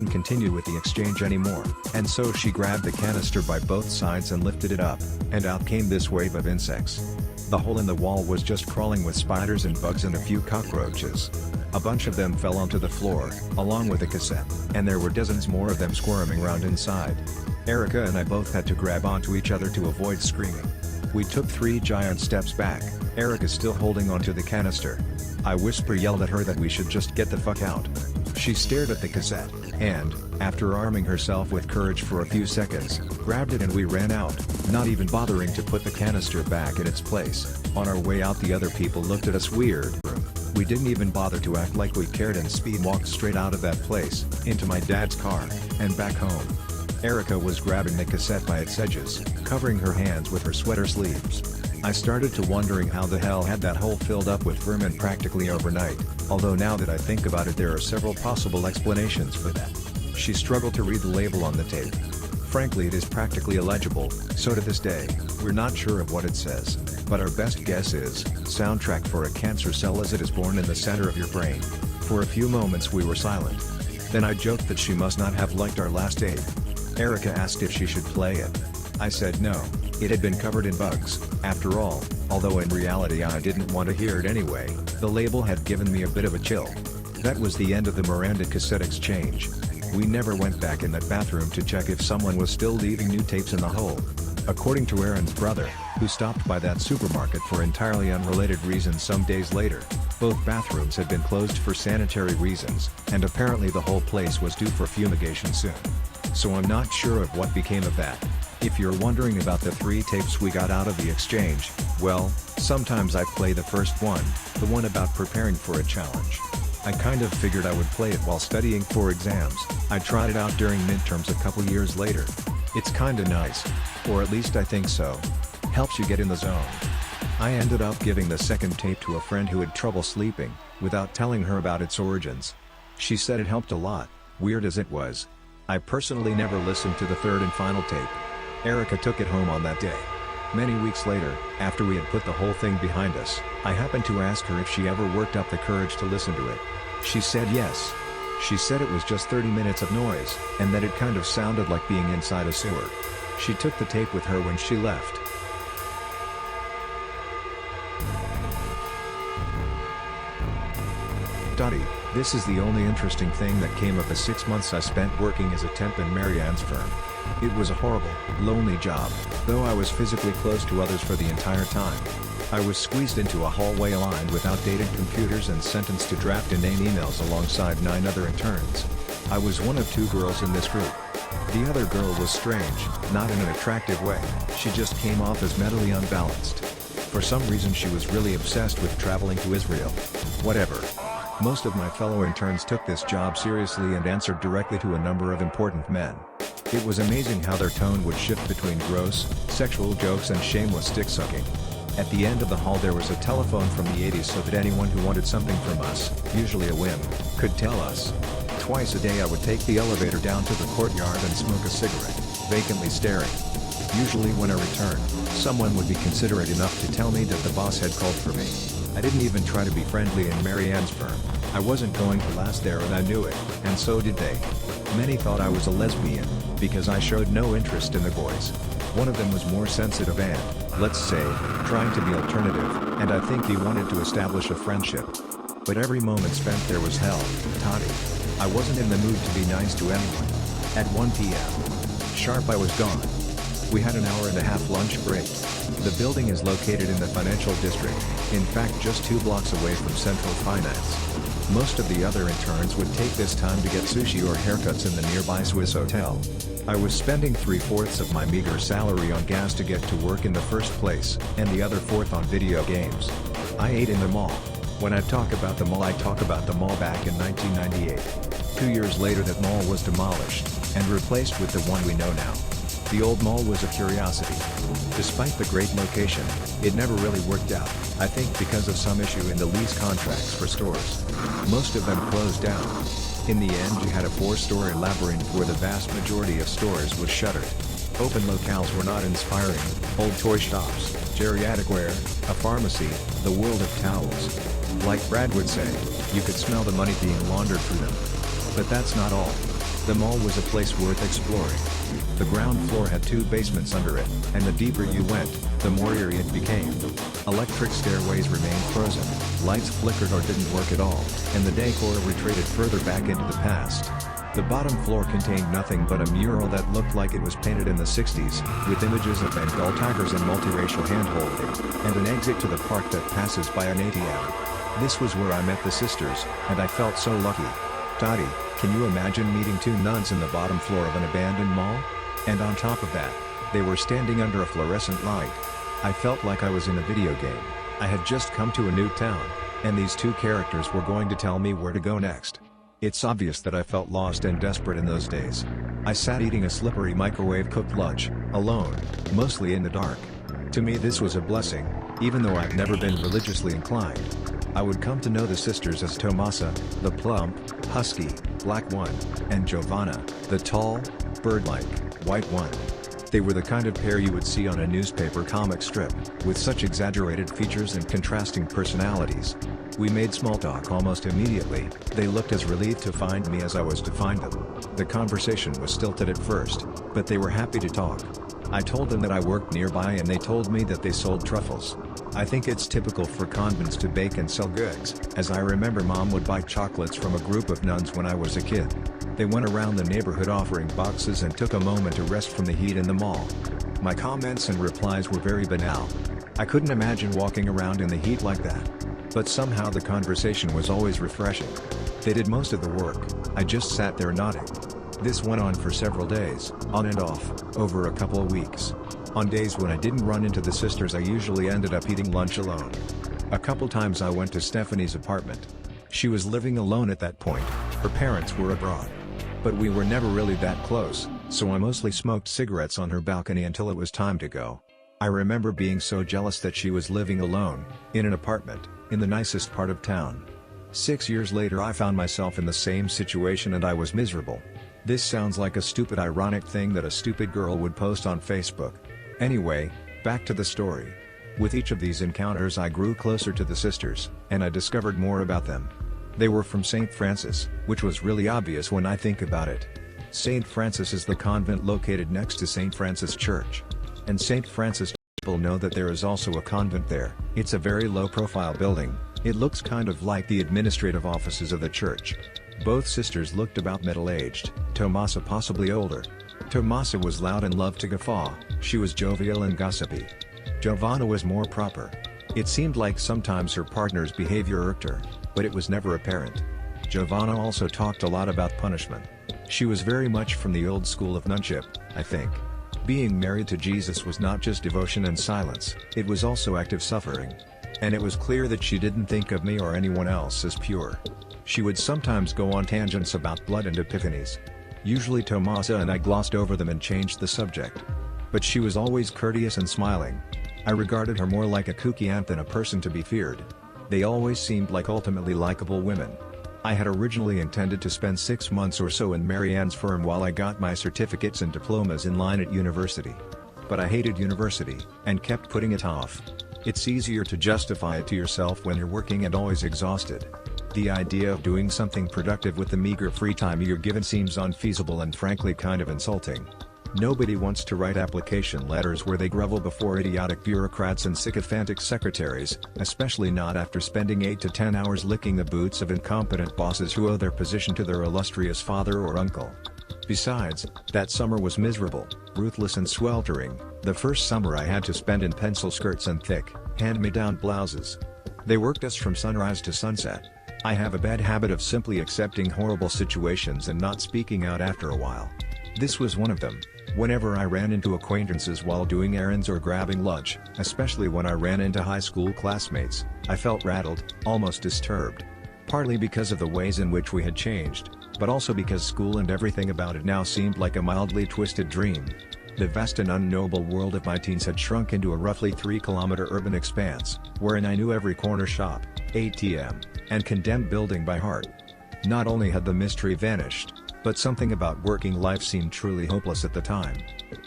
continue with the exchange anymore, and so she grabbed the canister by both sides and lifted it up, and out came this wave of insects. The hole in the wall was just crawling with spiders and bugs and a few cockroaches. A bunch of them fell onto the floor, along with the cassette, and there were dozens more of them squirming around inside. Erica and I both had to grab onto each other to avoid screaming. We took 3 giant steps back, Erica still holding onto the canister. I yelled at her that we should just get the fuck out. She stared at the cassette, and, after arming herself with courage for a few seconds, grabbed it and we ran out, not even bothering to put the canister back in its place. On our way out, the other people looked at us weird. We didn't even bother to act like we cared and speed walked straight out of that place, into my dad's car, and back home. Erica was grabbing the cassette by its edges, covering her hands with her sweater sleeves. I started to wondering how the hell had that hole filled up with vermin practically overnight, although now that I think about it there are several possible explanations for that. She struggled to read the label on the tape. Frankly, it is practically illegible, so to this day, we're not sure of what it says, but our best guess is, soundtrack for a cancer cell as it is born in the center of your brain. For a few moments we were silent. Then I joked that she must not have liked our last tape. Erica asked if she should play it. I said no, it had been covered in bugs, after all, although in reality I didn't want to hear it anyway. The label had given me a bit of a chill. That was the end of the Miranda cassette exchange. We never went back in that bathroom to check if someone was still leaving new tapes in the hole. According to Aaron's brother, who stopped by that supermarket for entirely unrelated reasons some days later, both bathrooms had been closed for sanitary reasons, and apparently the whole place was due for fumigation soon. So I'm not sure of what became of that. If you're wondering about the 3 tapes we got out of the exchange, well, sometimes I play the first one, the one about preparing for a challenge. I kind of figured I would play it while studying for exams. I tried it out during midterms a couple years later. It's kinda nice. Or at least I think so. Helps you get in the zone. I ended up giving the second tape to a friend who had trouble sleeping, without telling her about its origins. She said it helped a lot, weird as it was. I personally never listened to the third and final tape. Erica took it home on that day. Many weeks later, after we had put the whole thing behind us, I happened to ask her if she ever worked up the courage to listen to it. She said yes. She said it was just 30 minutes of noise, and that it kind of sounded like being inside a sewer. She took the tape with her when she left. Dottie, this is the only interesting thing that came of the 6 months I spent working as a temp in Marianne's firm. It was a horrible, lonely job, though I was physically close to others for the entire time. I was squeezed into a hallway lined with outdated computers and sentenced to draft inane emails alongside 9 other interns. I was one of 2 girls in this group. The other girl was strange, not in an attractive way, she just came off as mentally unbalanced. For some reason she was really obsessed with traveling to Israel. Whatever. Most of my fellow interns took this job seriously and answered directly to a number of important men. It was amazing how their tone would shift between gross, sexual jokes and shameless stick-sucking. At the end of the hall there was a telephone from the 80s so that anyone who wanted something from us, usually a whim, could tell us. Twice a day I would take the elevator down to the courtyard and smoke a cigarette, vacantly staring. Usually when I returned, someone would be considerate enough to tell me that the boss had called for me. I didn't even try to be friendly in Marianne's firm. I wasn't going to last there and I knew it, and so did they. Many thought I was a lesbian, because I showed no interest in the boys. One of them was more sensitive and, let's say, trying to be alternative, and I think he wanted to establish a friendship. But every moment spent there was hell, Toddy. I wasn't in the mood to be nice to anyone. At 1 p.m. sharp I was gone. We had an hour-and-a-half lunch break. The building is located in the financial district, in fact just 2 blocks away from Central Finance. Most of the other interns would take this time to get sushi or haircuts in the nearby Swiss hotel. I was spending 3/4 of my meager salary on gas to get to work in the first place, and the other 1/4 on video games. I ate in the mall. When I talk about the mall I talk about the mall back in 1998. 2 years later that mall was demolished, and replaced with the one we know now. The old mall was a curiosity. Despite the great location, it never really worked out, I think because of some issue in the lease contracts for stores. Most of them closed down. In the end you had a 4-story labyrinth where the vast majority of stores was shuttered. Open locales were not inspiring, old toy shops, geriatric wear, a pharmacy, the world of towels. Like Brad would say, you could smell the money being laundered through them. But that's not all. The mall was a place worth exploring. The ground floor had 2 basements under it, and the deeper you went, the more eerie it became. Electric stairways remained frozen, lights flickered or didn't work at all, and the decor retreated further back into the past. The bottom floor contained nothing but a mural that looked like it was painted in the 60s, with images of Bengal tigers and multiracial hand-holding, and an exit to the park that passes by an ATM. This was where I met the sisters, and I felt so lucky. Dottie, can you imagine meeting 2 nuns in the bottom floor of an abandoned mall? And on top of that, they were standing under a fluorescent light. I felt like I was in a video game. I had just come to a new town, and these 2 characters were going to tell me where to go next. It's obvious that I felt lost and desperate in those days. I sat eating a slippery microwave-cooked lunch, alone, mostly in the dark. To me this was a blessing, even though I've never been religiously inclined. I would come to know the sisters as Tomasa, the plump, husky, black one, and Giovanna, the tall, bird-like, white one. They were the kind of pair you would see on a newspaper comic strip, with such exaggerated features and contrasting personalities. We made small talk almost immediately. They looked as relieved to find me as I was to find them. The conversation was stilted at first, but they were happy to talk. I told them that I worked nearby and they told me that they sold truffles. I think it's typical for convents to bake and sell goods, as I remember Mom would buy chocolates from a group of nuns when I was a kid. They went around the neighborhood offering boxes and took a moment to rest from the heat in the mall. My comments and replies were very banal. I couldn't imagine walking around in the heat like that. But somehow the conversation was always refreshing. They did most of the work, I just sat there nodding. This went on for several days, on and off, over a couple of weeks. On days when I didn't run into the sisters I usually ended up eating lunch alone. A couple times I went to Stephanie's apartment. She was living alone at that point, her parents were abroad. But we were never really that close, so I mostly smoked cigarettes on her balcony until it was time to go. I remember being so jealous that she was living alone, in an apartment, in the nicest part of town. 6 years later I found myself in the same situation and I was miserable. This sounds like a stupid ironic thing that a stupid girl would post on Facebook. Anyway, back to the story. With each of these encounters I grew closer to the sisters, and I discovered more about them. They were from St. Francis, which was really obvious when I think about it. St. Francis is the convent located next to St. Francis Church. And St. Francis people know that there is also a convent there. It's a very low-profile building. It looks kind of like the administrative offices of the church. Both sisters looked about middle-aged, Tomasa possibly older. Tomasa was loud and loved to guffaw, she was jovial and gossipy. Giovanna was more proper. It seemed like sometimes her partner's behavior irked her, but it was never apparent. Giovanna also talked a lot about punishment. She was very much from the old school of nunship, I think. Being married to Jesus was not just devotion and silence, it was also active suffering. And it was clear that she didn't think of me or anyone else as pure. She would sometimes go on tangents about blood and epiphanies. Usually Tomasa and I glossed over them and changed the subject. But she was always courteous and smiling. I regarded her more like a kooky aunt than a person to be feared. They always seemed like ultimately likable women. I had originally intended to spend 6 months or so in Marianne's firm while I got my certificates and diplomas in line at university. But I hated university, and kept putting it off. It's easier to justify it to yourself when you're working and always exhausted. The idea of doing something productive with the meager free time you're given seems unfeasible and frankly kind of insulting. Nobody wants to write application letters where they grovel before idiotic bureaucrats and sycophantic secretaries, especially not after spending 8 to 10 hours licking the boots of incompetent bosses who owe their position to their illustrious father or uncle. Besides, that summer was miserable, ruthless and sweltering, the first summer I had to spend in pencil skirts and thick, hand-me-down blouses. They worked us from sunrise to sunset. I have a bad habit of simply accepting horrible situations and not speaking out after a while. This was one of them. Whenever I ran into acquaintances while doing errands or grabbing lunch, especially when I ran into high school classmates, I felt rattled, almost disturbed. Partly because of the ways in which we had changed, but also because school and everything about it now seemed like a mildly twisted dream. The vast and unknowable world of my teens had shrunk into a roughly 3-kilometer urban expanse, wherein I knew every corner shop, ATM, and condemned building by heart. Not only had the mystery vanished, but something about working life seemed truly hopeless at the time.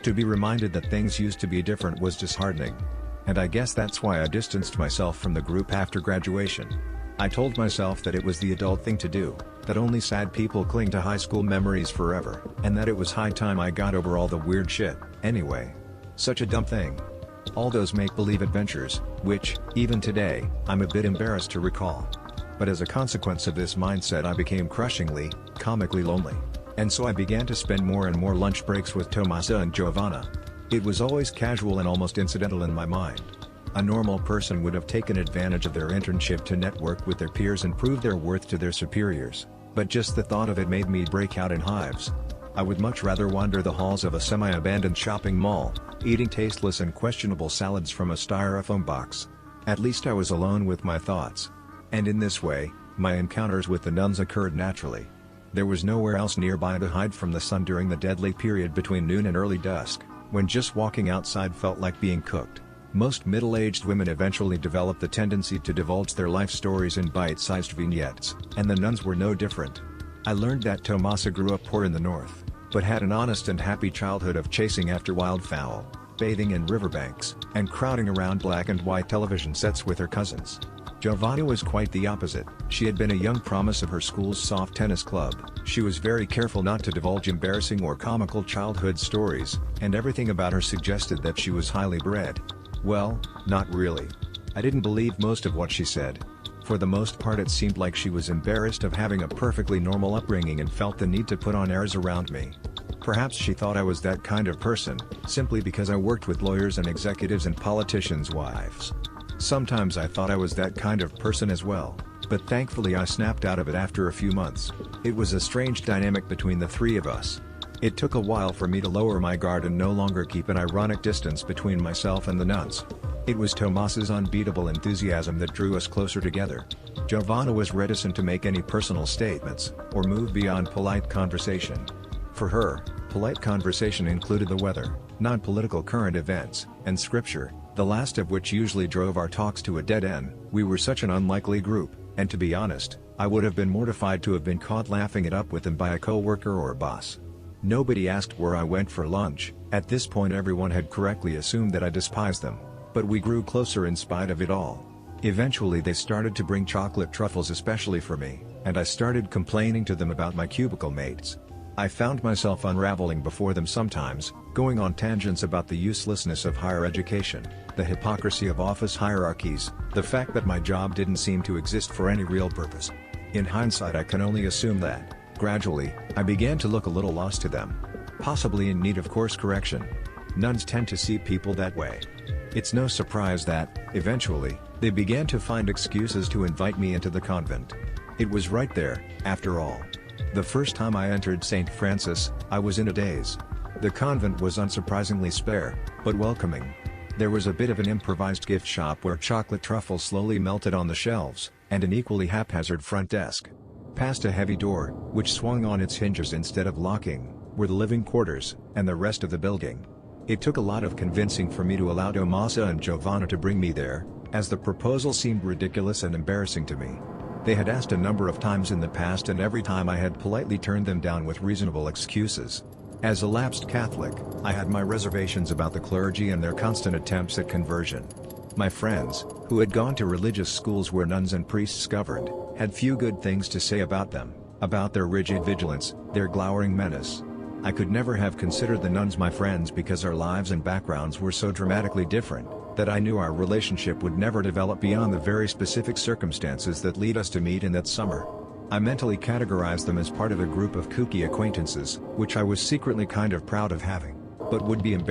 To be reminded that things used to be different was disheartening. And I guess that's why I distanced myself from the group after graduation. I told myself that it was the adult thing to do. that only sad people cling to high school memories forever, and that it was high time I got over all the weird shit, anyway. Such a dumb thing. All those make-believe adventures, which, even today, I'm a bit embarrassed to recall. But as a consequence of this mindset I became crushingly, comically lonely. And so I began to spend more and more lunch breaks with Tomasa and Giovanna. It was always casual and almost incidental in my mind. A normal person would have taken advantage of their internship to network with their peers and prove their worth to their superiors, but just the thought of it made me break out in hives. I would much rather wander the halls of a semi-abandoned shopping mall, eating tasteless and questionable salads from a styrofoam box. At least I was alone with my thoughts. And in this way, my encounters with the nuns occurred naturally. There was nowhere else nearby to hide from the sun during the deadly period between noon and early dusk, when just walking outside felt like being cooked. Most middle-aged women eventually develop the tendency to divulge their life stories in bite-sized vignettes, and the nuns were no different. I learned that Tomasa grew up poor in the north, but had an honest and happy childhood of chasing after wildfowl, bathing in riverbanks, and crowding around black and white television sets with her cousins. Giovanna was quite the opposite. She had been a young promise of her school's soft tennis club. She was very careful not to divulge embarrassing or comical childhood stories, and everything about her suggested that she was highly bred. Well, not really. I didn't believe most of what she said. For the most part it seemed like she was embarrassed of having a perfectly normal upbringing and felt the need to put on airs around me. Perhaps she thought I was that kind of person, simply because I worked with lawyers and executives and politicians' wives. Sometimes I thought I was that kind of person as well, but thankfully I snapped out of it after a few months. It was a strange dynamic between the three of us. It took a while for me to lower my guard and no longer keep an ironic distance between myself and the nuns. It was Tomasa's unbeatable enthusiasm that drew us closer together. Giovanna was reticent to make any personal statements, or move beyond polite conversation. For her, polite conversation included the weather, non-political current events, and scripture, the last of which usually drove our talks to a dead end. We were such an unlikely group, and to be honest, I would have been mortified to have been caught laughing it up with them by a co-worker or boss. Nobody asked where I went for lunch. At this point everyone had correctly assumed that I despised them. But we grew closer in spite of it all. Eventually they started to bring chocolate truffles especially for me, and I started complaining to them about my cubicle mates. I found myself unraveling before them sometimes, going on tangents about the uselessness of higher education, the hypocrisy of office hierarchies, the fact that my job didn't seem to exist for any real purpose. In hindsight I can only assume that, gradually, I began to look a little lost to them. Possibly in need of course correction. Nuns tend to see people that way. It's no surprise that, eventually, they began to find excuses to invite me into the convent. It was right there, after all. The first time I entered St. Francis, I was in a daze. The convent was unsurprisingly spare, but welcoming. There was a bit of an improvised gift shop where chocolate truffles slowly melted on the shelves, and an equally haphazard front desk. Past a heavy door, which swung on its hinges instead of locking, were the living quarters, and the rest of the building. It took a lot of convincing for me to allow Tomasa and Giovanna to bring me there, as the proposal seemed ridiculous and embarrassing to me. They had asked a number of times in the past and every time I had politely turned them down with reasonable excuses. As a lapsed Catholic, I had my reservations about the clergy and their constant attempts at conversion. My friends, who had gone to religious schools where nuns and priests governed, had few good things to say about them, about their rigid vigilance, their glowering menace. I could never have considered the nuns my friends because our lives and backgrounds were so dramatically different, that I knew our relationship would never develop beyond the very specific circumstances that lead us to meet in that summer. I mentally categorized them as part of a group of kooky acquaintances, which I was secretly kind of proud of having, but would be embarrassed